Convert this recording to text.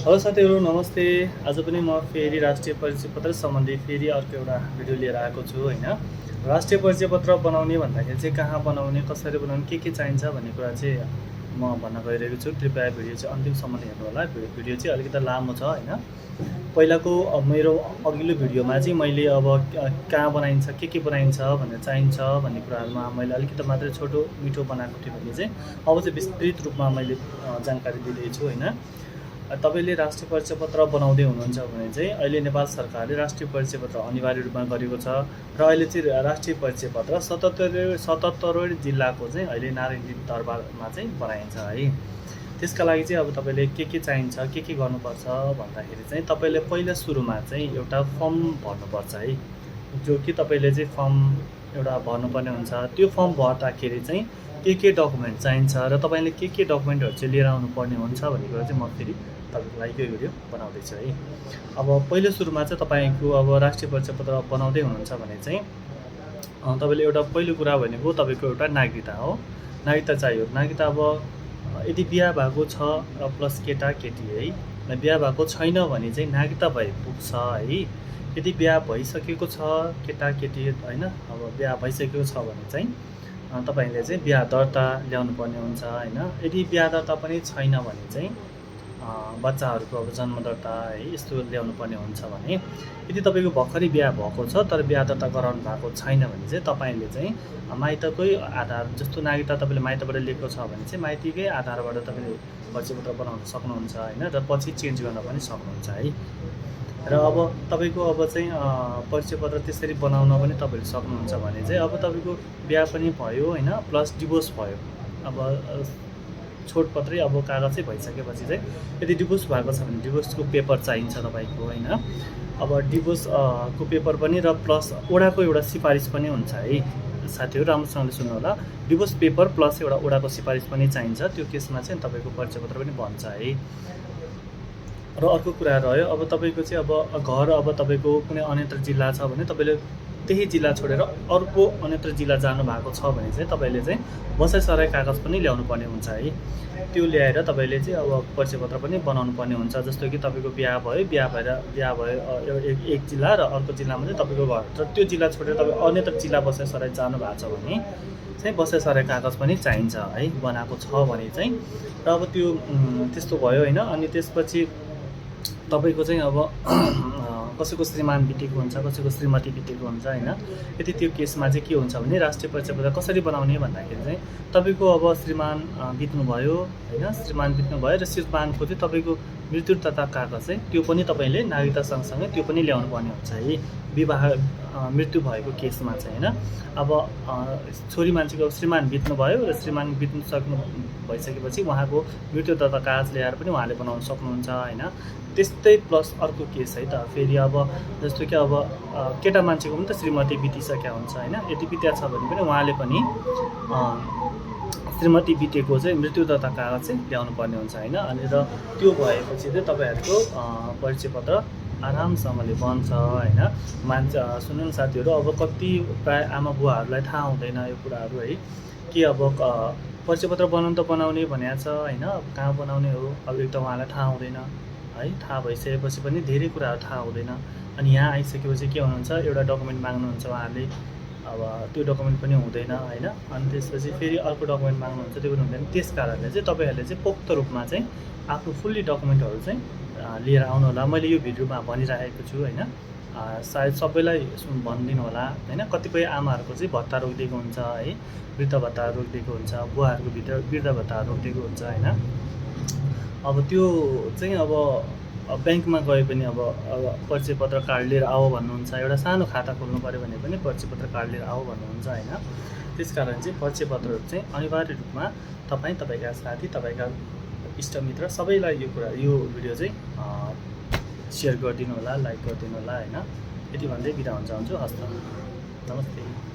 Hello साथीहरू नमस्ते। आज पनि म फेरि राष्ट्रिय परिचय पत्र सम्बन्धी फेरि अर्को एउटा भिडियो लिएर आएको छु होइन। राष्ट्रिय परिचय पत्र बनाउने भन्दाखेरि चाहिँ कहाँ बनाउने, कसरी बनाउने, के चाहिन्छ भन्ने कुरा चाहिँ म भन्न गइरहेको छु। कृपया भिडियो चाहिँ अन्तिमसम्म हेर्नु होला। भिडियो चाहिँ अलिकति लामो छ होइन। पहिलाको मेरो अघिल्लो भिडियोमा चाहिँ मैले अब कहाँ बनाइन्छ, के बनाइन्छ भनेर चाहिन्छ भन्ने कुराहरूमा मैले अलिकति मात्रै छोटो मिठो बनाएको थिएँ भने चाहिँ अब चाहिँ विस्तृत रूपमा मैले जानकारी दिँदैछु होइन। तपाईले राष्ट्रिय परिचय पत्र बनाउँदै हुनुहुन्छ भने चाहिँ अहिले नेपाल सरकारले राष्ट्रिय परिचय पत्र अनिवार्य रूपमा गरेको छ र अहिले चाहिँ राष्ट्रिय परिचय पत्र 77 जिल्लाको चाहिँ अहिले नारायणी दरबारमा चाहिँ बनाइन्छ है। त्यसका लागि चाहिँ अब तपाईले के चाहिन्छ, के गर्नुपर्छ भन्दाखेरि चाहिँ तपाईले पहिला सुरुमा चाहिँ एउटा फर्म भर्नुपर्छ है। जो कि तपाईले चाहिँ फर्म एउटा भर्नुपर्ने हुन्छ। त्यो फर्म भर्दाखेरि चाहिँ के डकुमेन्ट चाहिन्छ र तपाईले के डकुमेन्टहरू चाहिँ लिएर आउनुपर्ने हुन्छ भन्ने कुरा चाहिँ म फेरि तपाईँको लागि यो भिडियो बनाउँदैछु है। अब पहिलो सुरुमा चाहिँ तपाईँको अब राष्ट्रिय परिचय पत्र बनाउँदै हुनुहुन्छ भने चाहिँ तपाईँले एउटा पहिलो कुरा भनेको तपाईँको एउटा नागरिकता हो। नागरिकता चाहियो। नागरिकता अब यदि बिहा भएको छ प्लस केटा केटी है, बिहा भएको छैन भने चाहिँ नागरिकता भए पुग्छ है। यदि बिहा भइसकेको छ केटा केटी होइन, अब बिहा भइसकेको छ भने चाहिँ तपाईँले चाहिँ बिहा दर्ता ल्याउनु पर्ने हुन्छ होइन। यदि बिहा दर्ता पनि छैन भने चाहिँ बच्चाहरूको अब जन्म दर्ता है यस्तो ल्याउनु पर्ने हुन्छ भने, यदि तपाईँको भर्खरै बिहा भएको छ तर बिहा दर्ता गराउनु भएको छैन भने चाहिँ तपाईँले चाहिँ माइतकै आधार, जस्तो नागरिकता तपाईँले माइतबाट लिएको छ भने चाहिँ माइतीकै आधारबाट तपाईँले परिचय पत्र बनाउन सक्नुहुन्छ होइन। र पछि चेन्ज गर्न पनि सक्नुहुन्छ है। र अब तपाईँको अब चाहिँ परिचय पत्र त्यसरी बनाउन पनि तपाईँले सक्नुहुन्छ भने चाहिँ अब तपाईँको बिहा पनि भयो होइन, प्लस डिभोर्स भयो। अब छोडपत्रै अब कागजै भइसकेपछि चाहिँ यदि डिभोर्स भएको छ भने डिभोर्सको पेपर चाहिन्छ तपाईँको होइन। अब डिभोर्स को पेपर पनि र प्लस ओडाको एउटा सिफारिस पनि हुन्छ है साथीहरू, राम्रोसँगले सुन्नु होला। डिभोर्स पेपर प्लस एउटा ओडाको सिफारिस पनि चाहिन्छ। त्यो केसमा चाहिँ तपाईँको परिचय पत्र पनि बन्छ है। र अर्को कुरा रह्यो अब तपाईँको चाहिँ अब घर अब तपाईँको कुनै अन्यत्र जिल्ला छ भने तपाईँले त्यही जिल्ला छोडेर अर्को अन्यत्र जिल्ला जानु भएको छ भने चाहिँ तपाईँले चाहिँ बसाइसराई कागज पनि ल्याउनु पर्ने हुन्छ है। त्यो ल्याएर तपाईँले चाहिँ अब परिचय पत्र पनि बनाउनु पर्ने हुन्छ। जस्तो कि तपाईँको बिहा भयो एक जिल्ला र अर्को जिल्लामा चाहिँ तपाईँको घर, र त्यो जिल्ला छोडेर तपाईँ अन्यत्र जिल्ला बसाइसराई जानु भएको छ भने चाहिँ बसाइसराई कागज पनि चाहिन्छ है, बनाएको छ भने चाहिँ। र अब त्यो त्यस्तो भयो होइन। अनि त्यसपछि तपाईँको चाहिँ अब कसैको श्रीमान बितेको हुन्छ, कसैको श्रीमती बितेको हुन्छ होइन। यदि त्यो केसमा चाहिँ के हुन्छ भने राष्ट्रिय परिचय पत्र कसरी बनाउने भन्दाखेरि चाहिँ तपाईँको अब श्रीमान बित्नुभयो होइन, श्रीमान बित्नुभयो र श्रीमानको चाहिँ तपाईँको मृत्यु तथा कागज चाहिँ त्यो पनि तपाईँले नागरिकता सँगसँगै त्यो पनि ल्याउनु पर्ने हुन्छ है। विवाह मृत्यु भएको केसमा चाहिँ होइन। अब छोरी मान्छेको श्रीमान बित्नुभयो र श्रीमान बित्नु भइसकेपछि उहाँको मृत्यु तथा कागज ल्याएर पनि उहाँले बनाउन सक्नुहुन्छ होइन। त्यस्तै प्लस अर्को केस है त फेरि अब जस्तो कि अब केटा मान्छेको पनि त श्रीमती बितिसकेका हुन्छ होइन। यदि बित्या छ भने पनि उहाँले पनि श्रीमती बितेको चाहिँ मृत्यु तथा कागज चाहिँ ल्याउनु पर्ने हुन्छ होइन। अनि र त्यो भएपछि चाहिँ तपाईँहरूको परिचय पत्र आरामसँगले बन्छ होइन। सुन्नु न साथीहरू, अब कति प्राय आमा बुवाहरूलाई थाहा हुँदैन यो कुराहरू है, कि अब परिचय पत्र बनाउनु त बनाउने भनेको छ होइन, कहाँ बनाउने हो अब एक त उहाँलाई थाहा हुँदैन है। थाहा भइसकेपछि पनि धेरै कुराहरू थाहा हुँदैन। अनि यहाँ आइसकेपछि के हुनुहुन्छ, एउटा डकुमेन्ट माग्नुहुन्छ उहाँहरूले, अब त्यो डकुमेन्ट पनि हुँदैन होइन। अनि त्यसपछि फेरि अर्को डकुमेन्ट माग्नुहुन्छ, त्यो पनि हुँदैन। त्यस कारणले चाहिँ तपाईँहरूले चाहिँ पोक्त रूपमा चाहिँ आफ्नो फुल्ली डकुमेन्टहरू चाहिँ लिएर आउनु होला। मैले यो भिडियोमा भनिरहेको छु होइन। सायद सबैलाई भनिदिनु होला होइन। कतिपय आमाहरूको चाहिँ भत्ता रोकिदिएको हुन्छ है, वृद्ध भत्ता रोकिदिएको हुन्छ, बुवाहरूको वृद्ध भत्ता रोकिदिएको हुन्छ होइन। अब त्यो चाहिँ अब ब्याङ्कमा गए पनि अब परिचय पत्र कार्ड लिएर आऊ भन्नुहुन्छ। एउटा सानो खाता खोल्नु पऱ्यो भने पनि परिचय पत्र कार्ड लिएर आऊ भन्नुहुन्छ होइन। त्यस कारण चाहिँ परिचय पत्रहरू चाहिँ अनिवार्य रूपमा तपाईँका साथी, तपाईँका इष्टमित्र सबैलाई यो भिडियो चाहिँ सेयर गरिदिनु होला, लाइक गरिदिनु होला होइन। यति भन्दै बिदा हुन चाहन्छु। हस्त, नमस्ते।